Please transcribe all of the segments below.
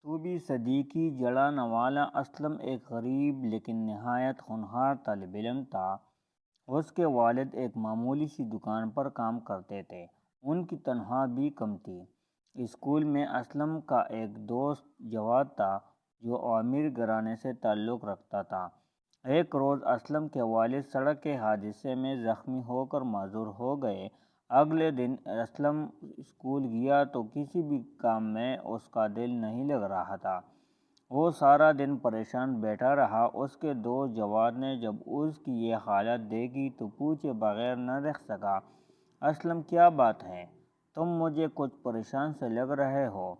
طوبی صدیقی جڑانا والا اسلم ایک غریب لیکن نہایت ہونہار طالب علم تھا۔ اس کے والد ایک معمولی سی دکان پر کام کرتے تھے۔ ان کی تنخواہ بھی کم تھی۔ اسکول میں اسلم کا ایک دوست جواد تھا جو امیر گھرانے سے تعلق رکھتا تھا۔ ایک روز اسلم کے والد سڑک کے حادثے میں زخمی ہو کر معذور ہو گئے۔ اگلے دن اسلم اسکول گیا تو کسی بھی کام میں اس کا دل نہیں لگ رہا تھا۔ وہ سارا دن پریشان بیٹھا رہا۔ اس کے دوست جواد نے جب اس کی یہ حالت دیکھی تو پوچھے بغیر نہ رہ سکا، اسلم کیا بات ہے؟ تم مجھے کچھ پریشان سے لگ رہے ہو۔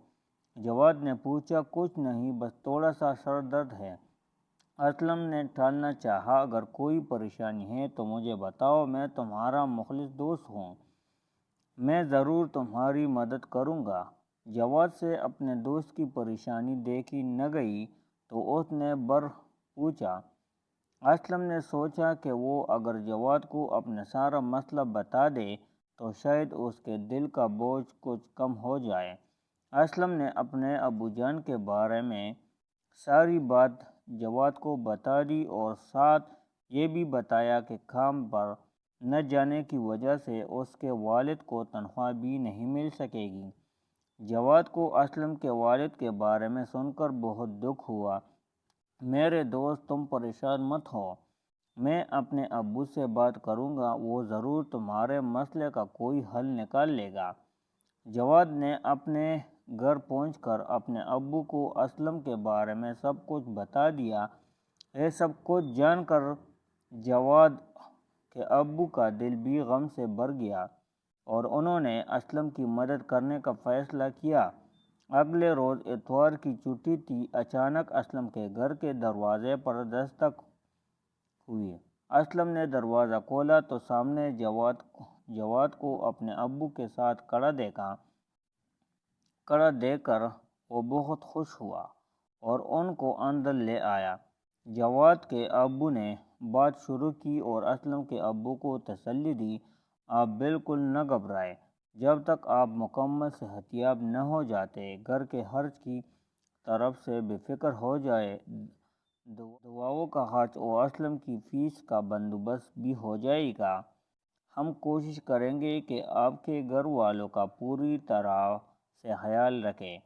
جواد نے پوچھا، کچھ نہیں، بس تھوڑا سا سر درد ہے۔ اسلم نے ٹالنا چاہا، اگر کوئی پریشانی ہے تو مجھے بتاؤ، میں تمہارا مخلص دوست ہوں، میں ضرور تمہاری مدد کروں گا۔ جواد سے اپنے دوست کی پریشانی دیکھی نہ گئی تو اس نے پوچھا۔ اسلم نے سوچا کہ وہ اگر جواد کو اپنا سارا مسئلہ بتا دے تو شاید اس کے دل کا بوجھ کچھ کم ہو جائے۔ اسلم نے اپنے ابو جان کے بارے میں ساری بات جواد کو بتا دی اور ساتھ یہ بھی بتایا کہ کام پر نہ جانے کی وجہ سے اس کے والد کو تنخواہ بھی نہیں مل سکے گی۔ جواد کو اسلم کے والد کے بارے میں سن کر بہت دکھ ہوا۔ میرے دوست، تم پریشان مت ہو، میں اپنے ابو سے بات کروں گا، وہ ضرور تمہارے مسئلے کا کوئی حل نکال لے گا۔ جواد نے اپنے گھر پہنچ کر اپنے ابو کو اسلم کے بارے میں سب کچھ بتا دیا۔ یہ سب کچھ جان کر جواد کے ابو کا دل بھی غم سے بھر گیا اور انہوں نے اسلم کی مدد کرنے کا فیصلہ کیا۔ اگلے روز اتوار کی چھٹی تھی۔ اچانک اسلم کے گھر کے دروازے پر دستک ہوئی۔ اسلم نے دروازہ کھولا تو سامنے جواد کو اپنے ابو کے ساتھ کھڑا دیکھ کر وہ بہت خوش ہوا اور ان کو اندر لے آیا۔ جواد کے ابو نے بات شروع کی اور اسلم کے ابو کو تسلی دی، آپ بالکل نہ گھبرائیں، جب تک آپ مکمل صحت یاب نہ ہو جاتے، گھر کے خرچ کی طرف سے بے فکر ہو جائیں، دواؤں کا خرچ اور اسلم کی فیس کا بندوبست بھی ہو جائے گا۔ ہم کوشش کریں گے کہ آپ کے گھر والوں کا پوری طرح سے خیال رکھیں۔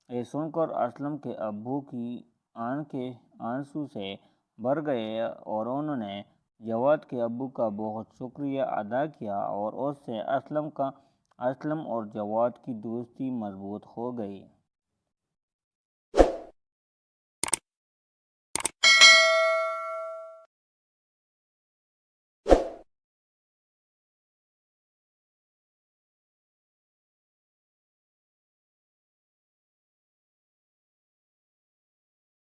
یہ سن کر اسلم کے ابو کی آنکھیں آنسو سے بھر گئیں اور انہوں نے جواد کے ابو کا بہت شکریہ ادا کیا اور اس سے اسلم اور جواد کی دوستی مضبوط ہو گئی۔